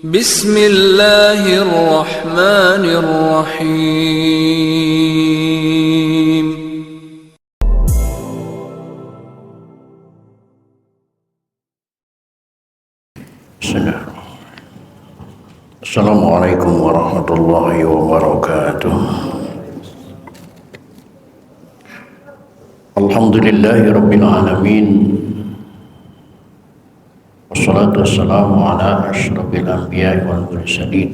Bismillahirrahmanirrahim. Assalamualaikum warahmatullahi wabarakatuh. Alhamdulillahi rabbil alamin. Wassalatu wassalamu ala asyrafil anbiya'i wal mursalin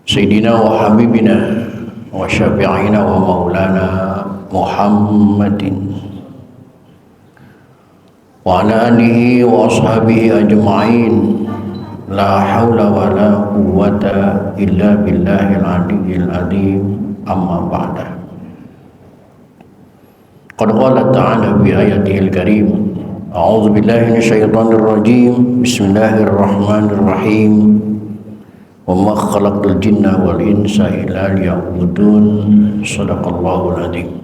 Sayyidina wa habibina wa syafi'ina wa maulana Muhammadin wa ala alihi wa ashabihi ajma'in. La haula wa la quwwata illa billahil aliyyil azim. Amma ba'da. Qad qala ta'ala bi ayatihil karim. A'udzu billahi minasyaitonir rajim. Bismillahirrahmanirrahim. Wa ma khalaqtul jinna wal insa illa liya'budun. Shadaqallahul azim.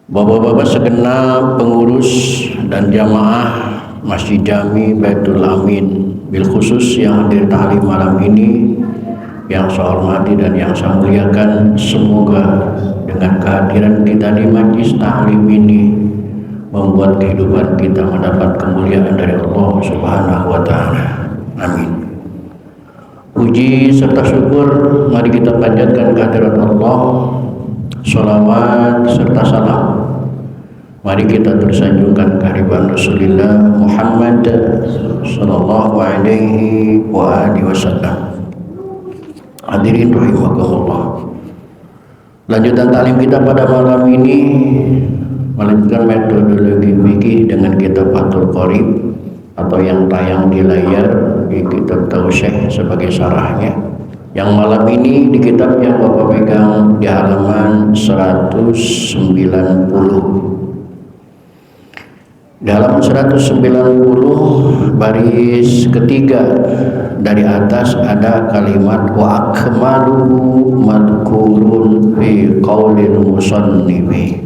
Bapak-bapak segenap pengurus dan jamaah Masjid Jami Baitul Amin, bil khusus yang hadir ta'lim malam ini, yang saya hormati dan yang saya muliakan, semoga dengan kehadiran kita di majlis ta'lim ini membuat kehidupan kita mendapat kemuliaan dari Allah Subhanahu wa Ta'ala. Amin. Puji serta syukur mari kita panjatkan kehadirat Allah, sholawat serta salam mari kita tersanjungkan kehadiran Rasulullah Muhammad sallallahu alaihi wa alihi wasallam. Hadirin rahimakumullah. Lanjutan taklim kita pada malam ini melanjutkan metodologi fikih dengan kitab Fathul Qorib atau yang tayang di layar di kitab Tausyih sebagai syarahnya. Yang malam ini di kitab yang Bapak pegang di halaman 190. Dalam 190 baris ketiga dari atas ada kalimat wa akmaluhu madkurun fi qaulil musannifi.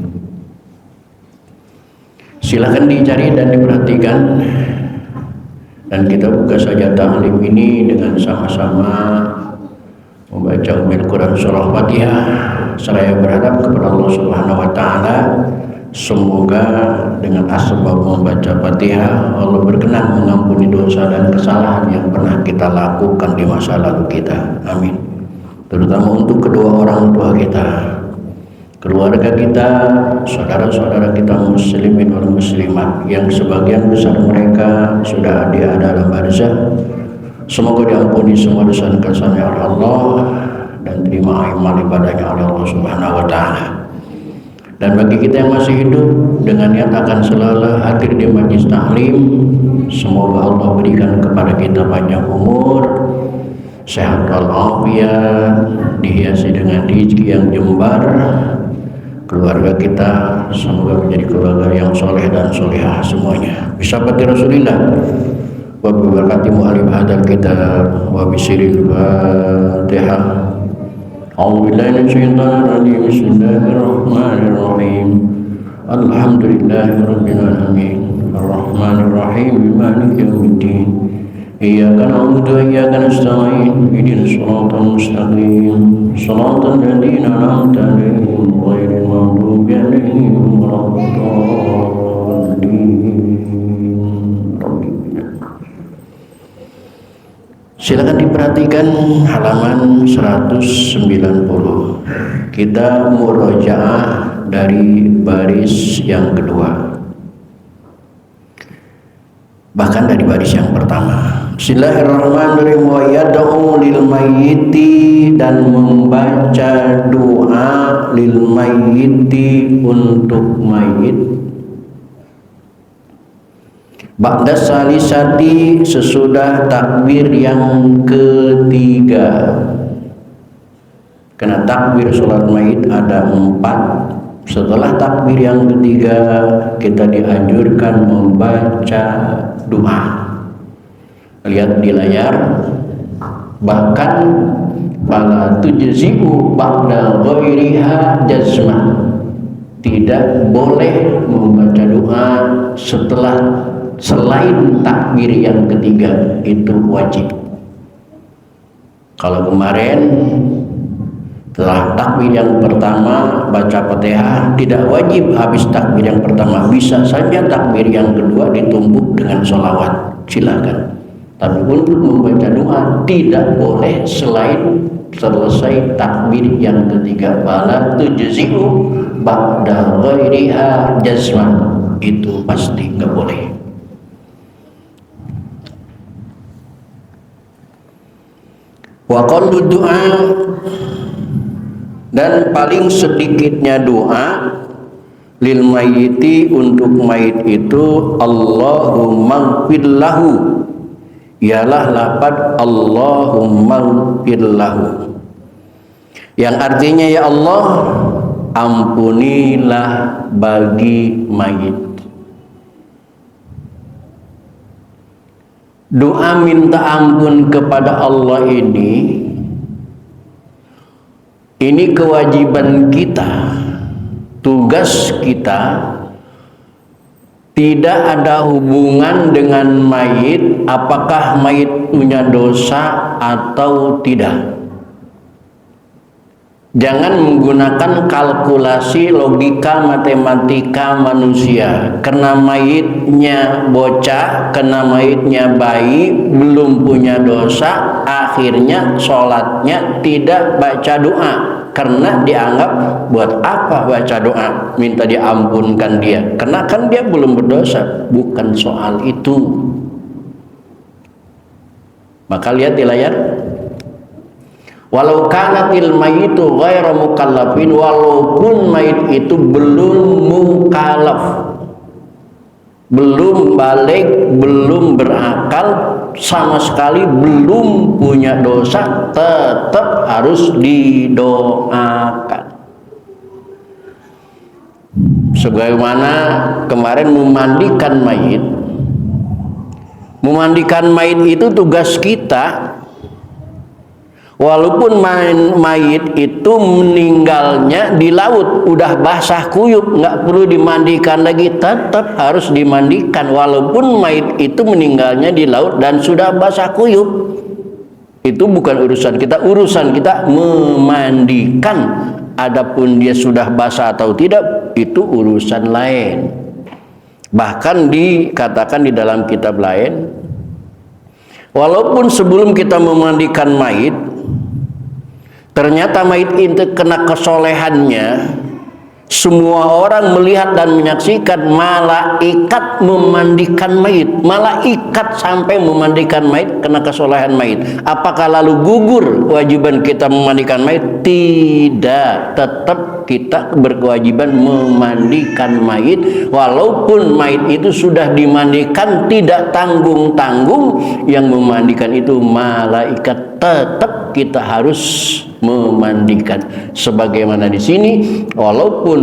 Silakan dicari dan diperhatikan, dan kita buka saja ta'lim ini dengan sama-sama membaca Ummul Quran surah Fatihah. Saya berharap kepada Allah Subhanahu wa Ta'ala, semoga dengan asbab membaca Fatihah Allah berkenan mengampuni dosa dan kesalahan yang pernah kita lakukan di masa lalu kita. Amin. Terutama untuk kedua orang tua kita, keluarga kita, saudara-saudara kita muslimin dan muslimat yang sebagian besar mereka sudah di alam barzah. Semoga diampuni semua dosa dan kesalahan oleh Allah dan terima amal ibadahnya oleh Allah Subhanahu wa Ta'ala. Dan bagi kita yang masih hidup dengan niat akan selalu hadir di majlis taklim, semoga Allah berikan kepada kita panjang umur, sehat walafiat, dihiasi dengan rezeki yang jembar. Keluarga kita semoga menjadi keluarga yang soleh dan solehah semuanya. Bismillahir Rasulillah wa bibarakati mu'alif hadal kitab wa bisiril Fatihah. A'udzu billahi minasyaitonir rajim. Bismillahirrahmanirrahim. Alhamdulillahirabbil alamin. Arrahmanir rahim. Maliki yaumiddin. Iyyaka na'budu wa iyyaka nasta'in. Ihdinas shiratal mustaqim. Shiratal ladzina an'amta 'alaihim ghairil maghdubi 'alaihim waladdallin. Silakan diperhatikan halaman 190. Kita murojaah dari baris yang kedua, bahkan dari baris yang pertama. Bismillahirrahmanirrahim. Wa yad'u lil mayyiti, dan membaca doa lil mayyiti, untuk mayit. Ba'da salisati, sesudah takbir yang ketiga. Karena takbir sholat mayit ada 4. Setelah takbir yang ketiga kita dianjurkan membaca doa. Lihat di layar. Bahkan fala tujzi'u ba'da ghairiha jazmah. Tidak boleh membaca doa setelah selain takbir yang ketiga itu wajib. Kalau kemarin setelah takbir yang pertama baca Fatihah tidak wajib habis takbir yang pertama, bisa saja takbir yang kedua ditumbuk dengan sholawat, silakan. Tapi untuk membaca doa tidak boleh selain selesai takbir yang ketiga. Fala tujzi'u ba'da ghairiha jazman, itu pasti nggak boleh. Wa qallu du'a, dan paling sedikitnya doa lil mayyiti untuk mayit itu Allahumma gfirlahu, ialah lafaz Allahumma gfirlahu yang artinya ya Allah ampunilah bagi mayit. Doa minta ampun kepada Allah ini kewajiban kita, tugas kita, tidak ada hubungan dengan mayit, apakah mayit punya dosa atau tidak. Jangan menggunakan kalkulasi logika matematika manusia. Karena mayitnya bocah, karena mayitnya bayi, belum punya dosa, akhirnya sholatnya tidak baca doa. Karena dianggap buat apa baca doa, minta diampunkan dia, karena kan dia belum berdosa. Bukan soal itu. Maka lihat di layar, walau kanatil mayitu ghairu mukallafin, walaupun mayit itu belum mukallaf, belum balik, belum berakal, sama sekali belum punya dosa, tetap harus didoakan. Sebagaimana kemarin memandikan mayit itu tugas kita. Walaupun mayit itu meninggalnya di laut, udah basah kuyup, nggak perlu dimandikan lagi, tetap harus dimandikan. Walaupun mayit itu meninggalnya di laut dan sudah basah kuyup, itu bukan urusan kita. Urusan kita memandikan. Adapun dia sudah basah atau tidak, itu urusan lain. Bahkan dikatakan di dalam kitab lain, walaupun sebelum kita memandikan mayit, ternyata mayit itu kena kesolehannya, semua orang melihat dan menyaksikan, malaikat memandikan mayit, malaikat sampai memandikan mayit, kena kesolehan mayit. Apakah lalu gugur kewajiban kita memandikan mayit? Tidak, tetap kita berkewajiban memandikan mayit. Walaupun mayit itu sudah dimandikan, tidak tanggung-tanggung, yang memandikan itu malaikat, tetap kita harus memandikan. Sebagaimana di sini, walaupun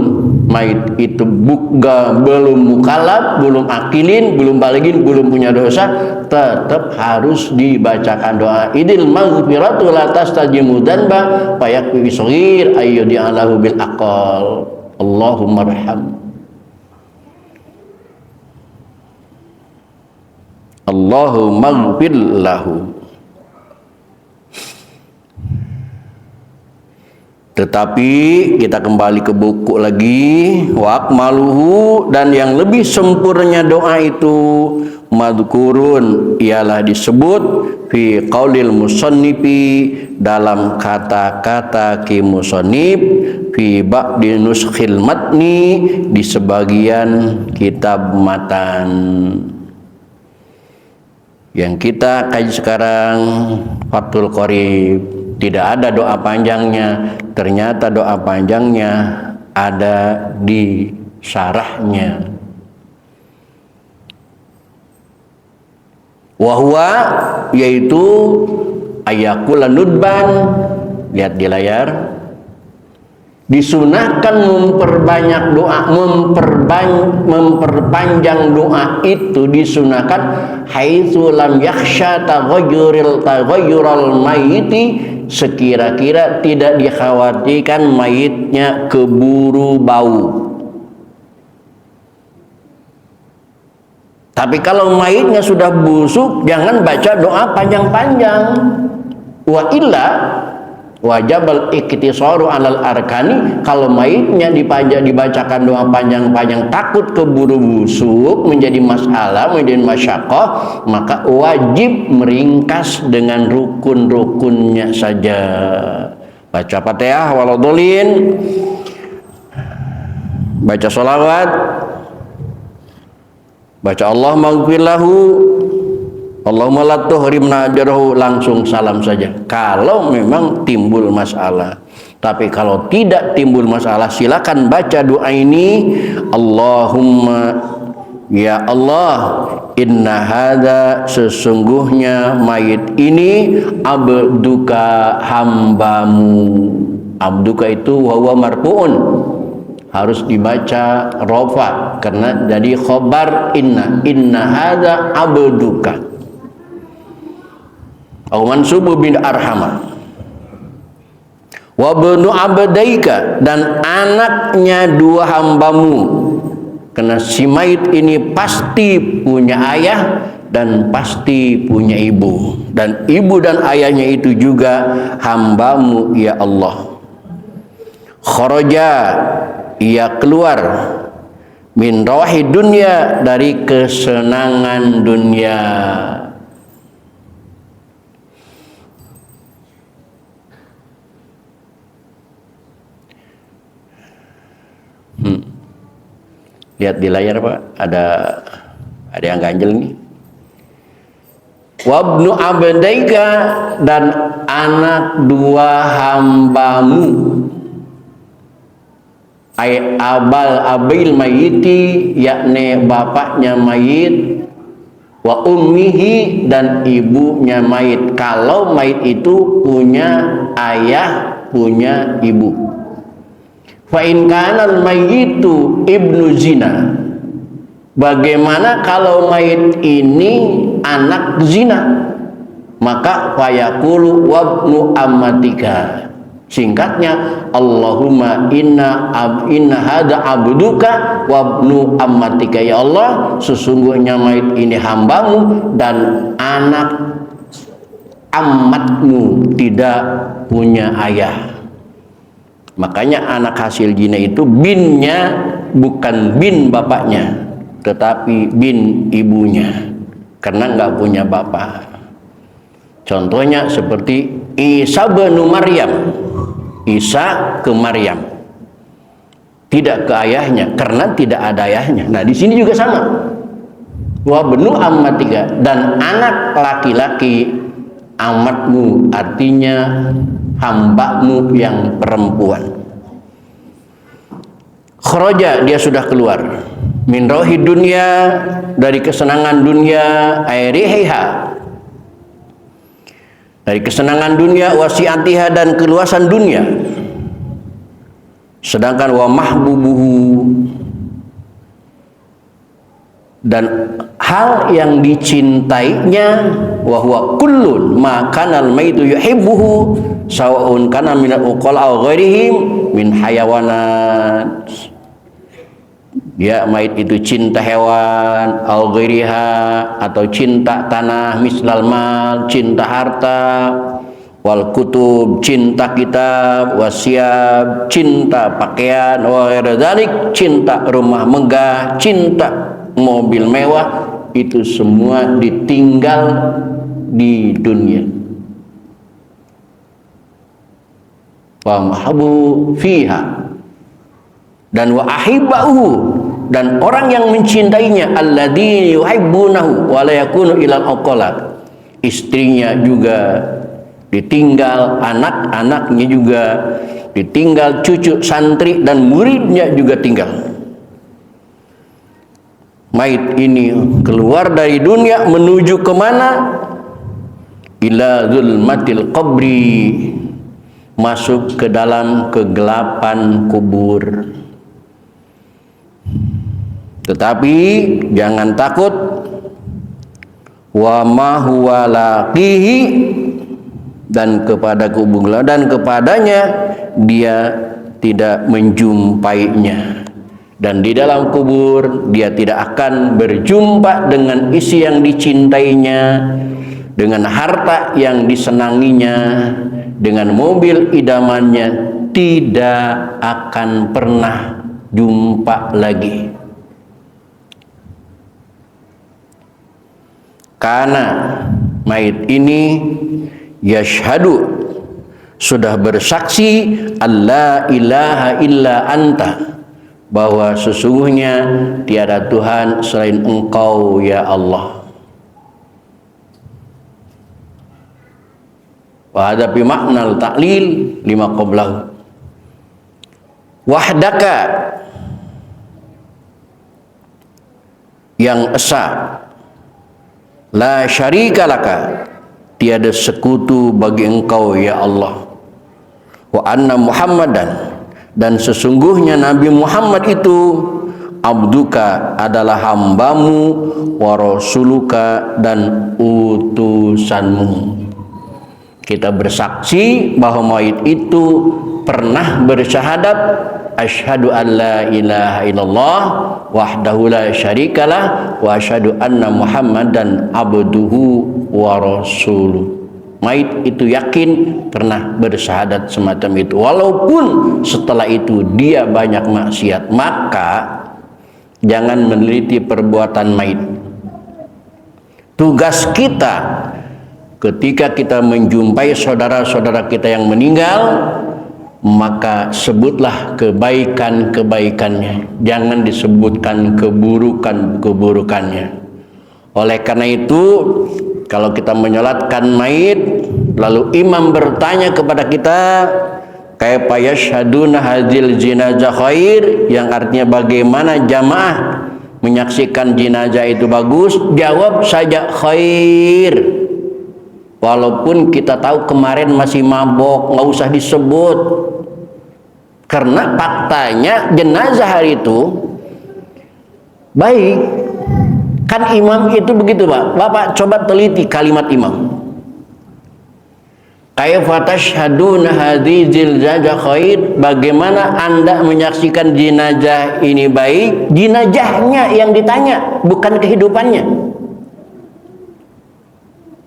mayit itu belum mukallaf, belum akilin, belum baligin, belum punya dosa, tetap harus dibacakan doa. Idil maghfiratu la tastajimu dzanba fayakfi shaghir ayyudi alahu bil aqal. Allahumma arham. Allahumma ighfir lahu. Tetapi kita kembali ke buku lagi, wa akmaluhu, dan yang lebih sempurnanya doa itu madhkurun, ialah disebut fi qaulil musannifi, dalam kata-kata ki musannif, fi ba'di nuskhil matni, di sebagian kitab matan. Yang kita kaji sekarang Fathul Qorib, tidak ada doa panjangnya. Ternyata doa panjangnya ada di syarahnya. Wahwa, yaitu ayakul nudban, lihat di layar, disunahkan memperbanyak doa, memperpanjang doa itu disunahkan haitsu lam yakhsha taghayyural mayyiti, sekira-kira tidak dikhawatirkan mayitnya keburu bau. Tapi kalau mayitnya sudah busuk, jangan baca doa panjang-panjang. Wa illa wajabal iktisaru alal arkani. Kalau mayitnya dibacakan doa panjang-panjang takut keburu busuk, menjadi masalah, menjadi masyaqqah, maka wajib meringkas dengan rukun-rukunnya saja. Baca Fatihah waladhdallin, baca sholawat, baca Allah maghfirlahu, Allahumma la tuhrimna ajrahu, langsung salam saja. Kalau memang timbul masalah. Tapi kalau tidak timbul masalah, silakan baca doa ini. Allahumma, ya Allah, inna hadza, sesungguhnya mayit ini abduka, hambamu. Abduka itu huwa marfu'un, harus dibaca rofa karena jadi khobar inna hadza abduka au mansubu bin arhama wa ibnu abdaika, dan anaknya dua hambamu, karena si mayit ini pasti punya ayah dan pasti punya ibu, dan ibu dan ayahnya itu juga hambamu ya Allah. Kharaja, ia keluar, min rawahi dunya, dari kesenangan dunia. Lihat di layar Pak, ada yang ganjel nih. Wabnu abdaika, dan anak dua hambamu, ay abil mayiti, yakni bapaknya mayit, wa ummihi, dan ibunya mayit. Kalau mayit itu punya ayah, punya ibu. Fa in kana al-mayyitu ibnu zina, bagaimana kalau mayit ini anak zina? Maka fayaqulu wabnu ammatika, singkatnya Allahumma inna hadza abduka wabnu ammatika, ya Allah, sesungguhnya mayit ini hambamu dan anak ammatmu, tidak punya ayah. Makanya anak hasil zina itu binnya bukan bin bapaknya, tetapi bin ibunya, karena nggak punya bapak. Contohnya seperti Isa bin Maryam, Isa ke Maryam, tidak ke ayahnya karena tidak ada ayahnya. Nah di sini juga sama. Wa benu ammatika, dan anak laki-laki amatmu, artinya hambamu yang perempuan. Kharaja, dia sudah keluar, min rohi dunia, dari kesenangan dunia, airiha, dari kesenangan dunia, wasiatiha, dan keluasan dunia. Sedangkan wa mahbubuhu, dan hal yang dicintainya, wa huwa kullun ma kana al-maitu yuhibbuhu sawa'un kana min al-uqal aw ghairihim min hayawanat. Ya, mayit itu cinta hewan, aw ghairiha, atau cinta tanah, mislal mal, cinta harta, wal kutub, cinta kitab, wasyab, cinta pakaian, wa ghairi dzalik, cinta rumah megah, cinta mobil mewah, itu semua ditinggal di dunia. Wa mahabu fiha, dan wa ahibahu, dan orang yang mencintainya, alladzi yuhibbunahu wa la yakunu ilal uqala, istrinya juga ditinggal, anak-anaknya juga ditinggal, cucu santri dan muridnya juga tinggal. Mayit ini keluar dari dunia menuju kemana? Ila zulmatil qabri, masuk ke dalam kegelapan kubur. Tetapi jangan takut, wa ma huwa laqihi, dan kepada kubur dan kepadanya dia tidak menjumpainya. Dan di dalam kubur dia tidak akan berjumpa dengan isi yang dicintainya, dengan harta yang disenanginya, dengan mobil idamannya, tidak akan pernah jumpa lagi. Karena mayit ini yashhadu, sudah bersaksi, alla ilaha illa anta, bahwa sesungguhnya tiada Tuhan selain Engkau ya Allah. Wa hadza bi maknal ta'lil lima qablahu. Wahdaka, yang esa, la syarika laka, tiada sekutu bagi Engkau ya Allah. Wa anna Muhammadan, dan sesungguhnya Nabi Muhammad itu abduka, adalah hambamu, wa rasuluka, dan utusanmu. Kita bersaksi bahwa mayit itu pernah bersyahadat asyhadu an la ilaha illallah wahdahu la syarikalah wa asyhadu anna Muhammadan abduhu wa rasuluh. Mayit itu yakin pernah bersyahadat semacam itu, walaupun setelah itu dia banyak maksiat. Maka jangan meneliti perbuatan mayit. Tugas kita ketika kita menjumpai saudara-saudara kita yang meninggal, maka sebutlah kebaikan-kebaikannya, jangan disebutkan keburukan-keburukannya. Oleh karena itu, kalau kita menyolatkan mayit, lalu imam bertanya kepada kita, kaifa yashhaduna hadzal jinazah khair, yang artinya bagaimana jamaah menyaksikan jenazah itu bagus, jawab saja khair. Walaupun kita tahu kemarin masih mabok, nggak usah disebut. Karena faktanya jenazah hari itu baik. Kan imam itu begitu, Pak. Bapak coba teliti kalimat imam. Kaifa tashhaduna hadzal jinazah khair, bagaimana Anda menyaksikan jenazah ini baik? Jenazahnya yang ditanya, bukan kehidupannya.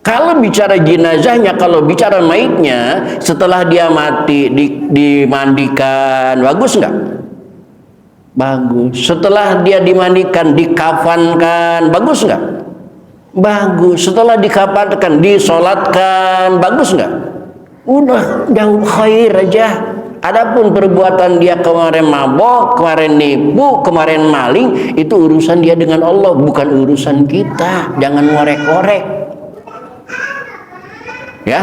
Kalau bicara jenazahnya, kalau bicara mayitnya, setelah dia mati dimandikan, bagus nggak? Bagus. Setelah dia dimandikan, dikafankan, bagus nggak? Bagus. Setelah dikafankan, disolatkan, bagus nggak? Udah jauh khair aja. Adapun perbuatan dia kemarin mabok, kemarin nipu, kemarin maling, itu urusan dia dengan Allah, bukan urusan kita. Jangan ngorek-ngorek. Ya,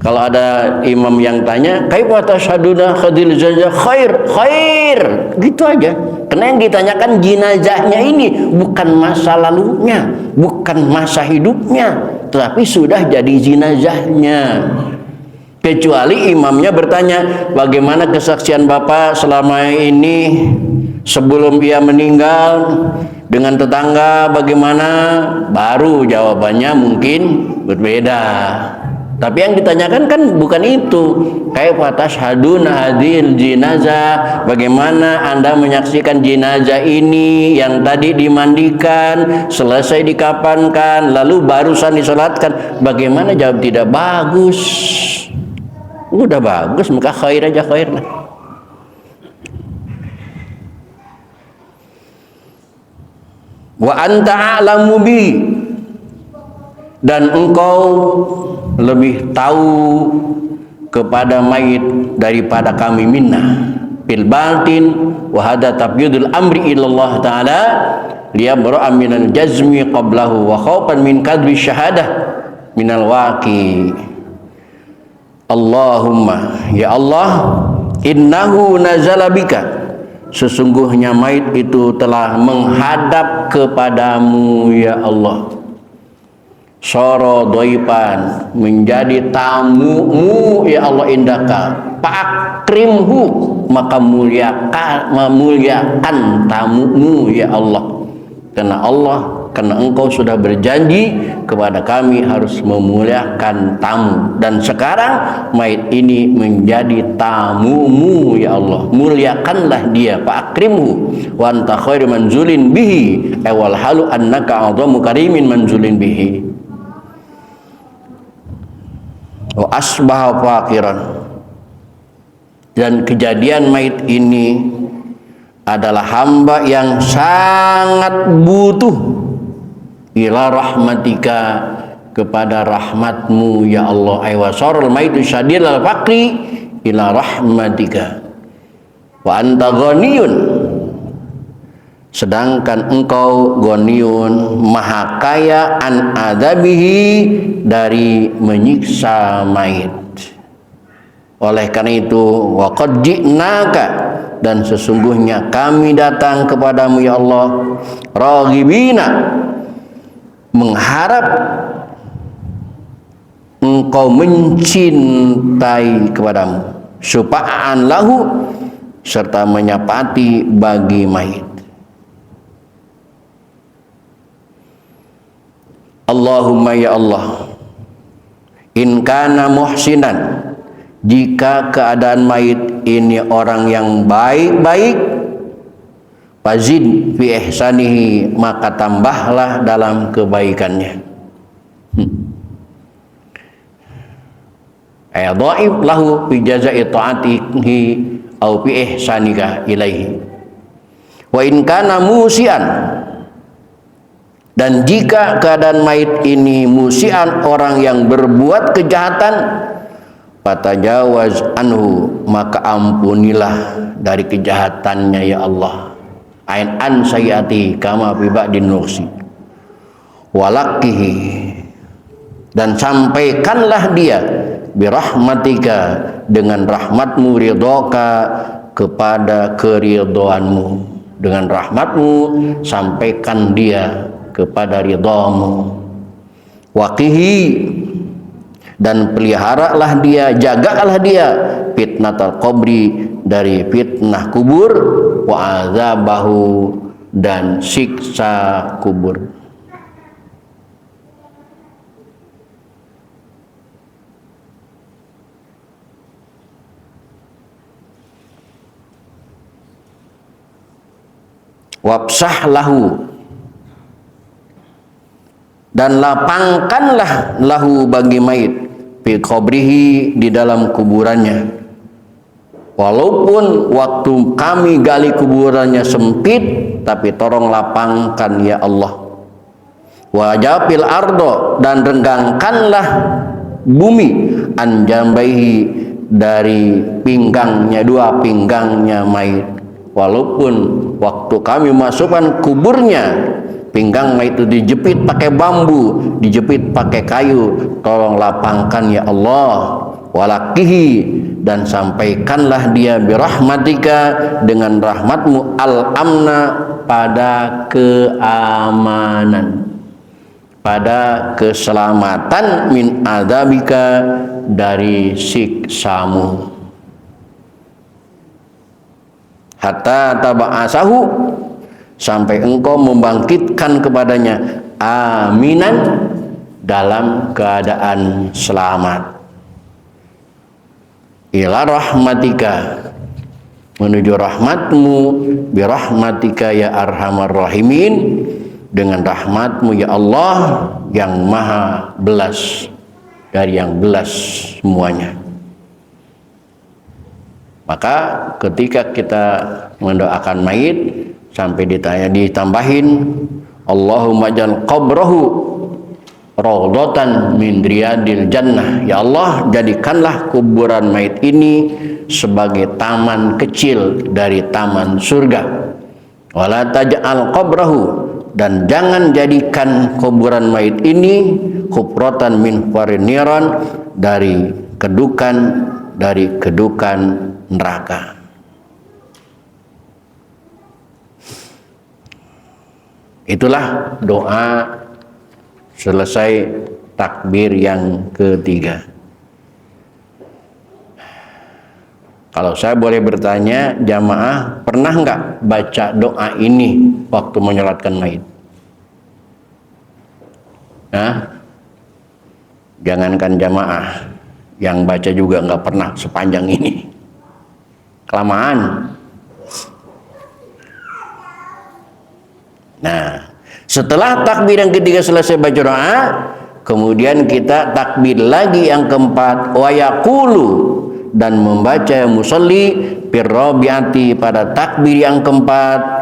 kalau ada imam yang tanya, kaifa tashhaduna hadzal jinazah khair, gitu aja. Karena yang ditanyakan jenazahnya ini bukan masa lalunya, bukan masa hidupnya, tetapi sudah jadi jenazahnya. Kecuali imamnya bertanya, bagaimana kesaksian Bapak selama ini sebelum dia meninggal, dengan tetangga bagaimana, baru jawabannya mungkin berbeda. Tapi yang ditanyakan kan bukan itu. Kaifa tashhaduna hadzal jinazah, bagaimana Anda menyaksikan jenazah ini yang tadi dimandikan, selesai dikafankan, lalu barusan disolatkan, bagaimana? Jawab tidak bagus. Udah bagus, maka khair aja, khair lah. Wa anta a'lamu bi, dan engkau lebih tahu kepada mayit daripada kami minna bil batin, wa hadza tabyidul amri ilallah ta'ala liyabra'a minal jazmi qablahu wa khawfan min kadwi syahadah minal waqi. Allahumma, ya Allah, innahu nazala bika, sesungguhnya mayit itu telah menghadap kepadamu ya Allah. Soro doipan, menjadi tamumu ya Allah indaka. Fa'akrimhu, maka muliakan tamumu ya Allah. Karena Allah karena engkau sudah berjanji kepada kami harus memuliakan tamu, dan sekarang mayit ini menjadi tamumu ya Allah, muliakanlah dia, fa'akrimhu wa anta khairu manzulin bihi wal halu annaka a'dhamu karimin manzulin bihi wa asbaha faqiran. Dan kejadian mayit ini adalah hamba yang sangat butuh ila rahmatika, kepada rahmatmu ya Allah. Aywasarul maitu syadid al faqri ila rahmatika wa anta ghaniyun, sedangkan engkau ghaniyun, maha kaya, an adabihi, dari menyiksa mayit. Oleh karena itu, wa qad ji'naka, dan sesungguhnya kami datang kepadamu ya Allah, raghibina, mengharap engkau mencintai kepadamu, syufa'an lahu, serta menyapati bagi mayit. Allahumma ya Allah, in kana muhsinan, jika keadaan mayit ini orang yang baik-baik, fazid fi ihsanihi, maka tambahlah dalam kebaikannya. Dhaif lahu fi jazai ta'atihi au fi ihsanika ilaihi. Wa in kana musian, dan jika keadaan mayit ini musian, orang yang berbuat kejahatan, fatajawaz anhu, maka ampunilah dari kejahatannya ya Allah. Ain an sayyati kama fi ba'din nuksi walakihi, dan sampaikanlah dia birahmatika, dengan rahmatmu, ridhoka, kepada keridhoanmu, dengan rahmatmu sampaikan dia kepada ridhamu. Waqihi, dan peliharalah dia, jagalah dia, fitnatal qabri, dari fitnah kubur, wa azabahu, dan siksa kubur. Wabsah lahu, dan lapangkanlah lahu bagi mayit, fi qabrihi, di dalam kuburannya. Walaupun waktu kami gali kuburannya sempit, tapi tolong lapangkan ya Allah. Wajapil ardo, dan renggangkanlah bumi, an jambaihi, dari pinggangnya, dua pinggangnya mayit. Walaupun waktu kami masukkan kuburnya, pinggang mayit itu dijepit pakai bambu, dijepit pakai kayu, tolong lapangkan ya Allah. Walakihi, dan sampaikanlah dia birahmatika, dengan rahmatmu, al-amna, pada keamanan, pada keselamatan, min adzabika, dari siksamu. Hatta taba'asahu, sampai engkau membangkitkan kepadanya, aminan, dalam keadaan selamat. Ila rahmatika, menuju rahmatmu, birahmatika ya arhamar rahimin, dengan rahmatmu ya Allah yang maha belas, dari yang belas semuanya. Maka ketika kita mendoakan mayit, sampai ditambahin, Allahumma jal qabrahu raudhatan min riyadil jannah, ya Allah jadikanlah kuburan mayit ini sebagai taman kecil dari taman surga. Wala taj'al qabrahu, dan jangan jadikan kuburan mayit ini hufratan min fariniran, dari kedukan neraka. Itulah doa selesai takbir yang ketiga. Kalau saya boleh bertanya, jamaah pernah nggak baca doa ini waktu menyolatkan mayit? Jangankan jamaah, yang baca juga nggak pernah sepanjang ini. Kelamaan. Nah, setelah takbir yang ketiga selesai baca doa, kemudian kita takbir lagi yang keempat, wa yaqulu, dan membaca yang musalli birrabiati pada takbir yang keempat.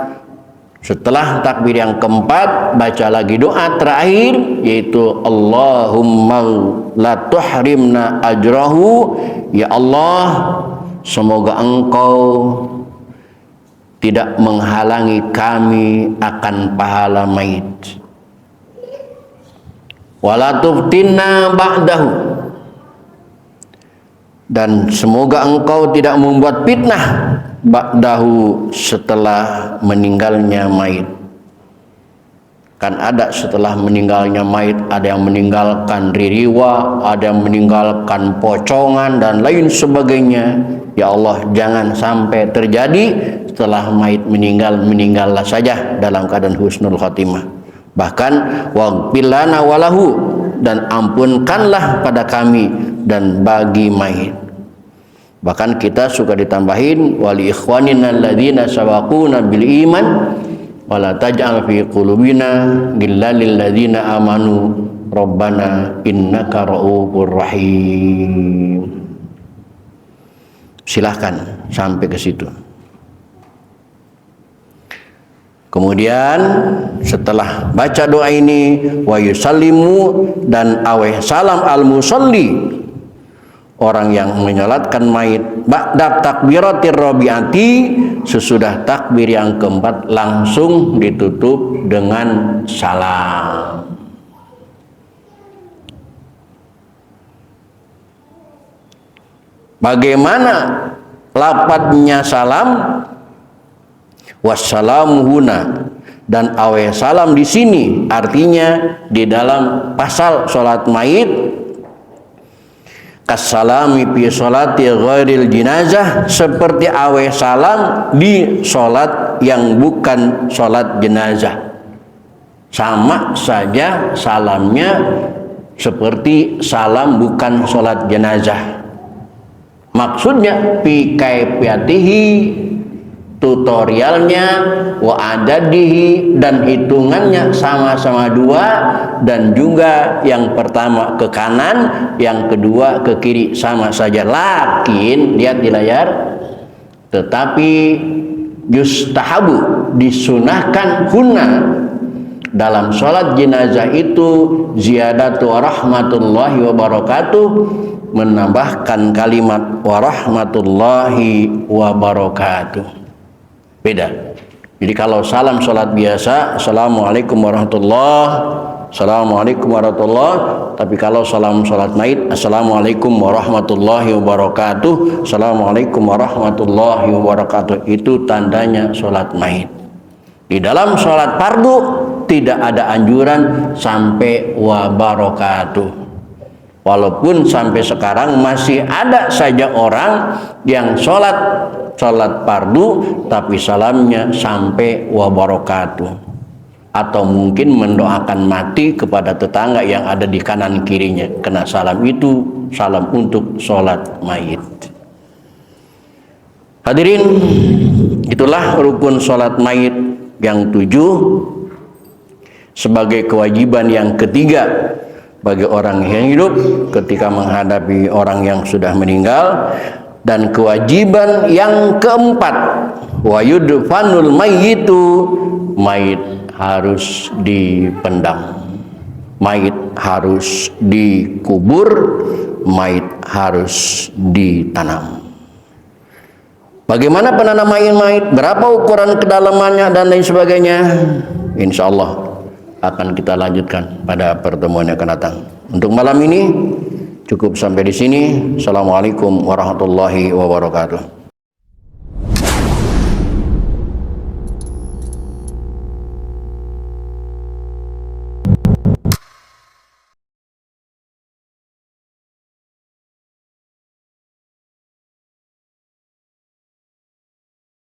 Setelah takbir yang keempat, baca lagi doa terakhir, yaitu Allahumma la tuhrimna ajrahu, ya Allah, semoga Engkau tidak menghalangi kami akan pahala mayit. Wala tuftinna ba'dahu, dan semoga Engkau tidak membuat fitnah ba'dahu, setelah meninggalnya mayit. Kan ada setelah meninggalnya mayit, ada yang meninggalkan ririwa, ada yang meninggalkan pocongan dan lain sebagainya. Ya Allah, jangan sampai terjadi setelah mayit meninggal, meninggallah saja dalam keadaan husnul khotimah. Bahkan waghfir lana walahu, dan ampunkanlah pada kami dan bagi mayit. Bahkan kita suka ditambahin wali ikhwanina alladzina sabaquna bil iman wala taj'al fi qulubina ghillan lil ladzina amanu rabbana innaka ra'ufur rahim. Silahkan sampai ke situ. Kemudian setelah baca doa ini, wa yusallimu, dan aweh salam al musalli, orang yang menyolatkan mayit, ba'da takbiratir rabi'ati, sesudah takbir yang keempat langsung ditutup dengan salam. Bagaimana lafadznya salam? Wassalamu huna, dan aweh salam di sini artinya di dalam pasal sholat mayit, kassalami fi sholati ghairil jinazah, seperti aweh salam di sholat yang bukan sholat jenazah. Sama saja salamnya seperti salam bukan sholat jenazah. Maksudnya fi kaifiyatihi, tutorialnya, wa adadihi, dan hitungannya sama-sama dua, dan juga yang pertama ke kanan, yang kedua ke kiri, sama saja. Lakin lihat di layar, tetapi yustahabu, disunahkan huna, dalam sholat jenazah itu ziyadatu rahmatullahi wabarakatuh, menambahkan kalimat warahmatullahi wabarakatuh. Beda. Jadi kalau salam sholat biasa, assalamualaikum warahmatullahi, assalamualaikum warahmatullahi. Tapi kalau salam sholat mayit, assalamualaikum warahmatullahi wabarakatuh, assalamualaikum warahmatullahi wabarakatuh. Itu tandanya sholat mayit. Di dalam sholat fardu tidak ada anjuran sampai wabarakatuh. Walaupun sampai sekarang masih ada saja orang yang sholat fardu tapi salamnya sampai wabarakatuh, atau mungkin mendoakan mati kepada tetangga yang ada di kanan kirinya, karena salam itu salam untuk sholat mayit. Hadirin, itulah rukun sholat mayit yang 7 sebagai kewajiban yang ketiga bagi orang yang hidup ketika menghadapi orang yang sudah meninggal. Dan kewajiban yang keempat, wa yudfanul mayyitu, mayit harus dipendam, mayit harus dikubur, mayit harus ditanam. Bagaimana penanaman mayit, berapa ukuran kedalamannya dan lain sebagainya, insya Allah akan kita lanjutkan pada pertemuan yang akan datang. Untuk malam ini cukup sampai di sini. Assalamualaikum warahmatullahi wabarakatuh.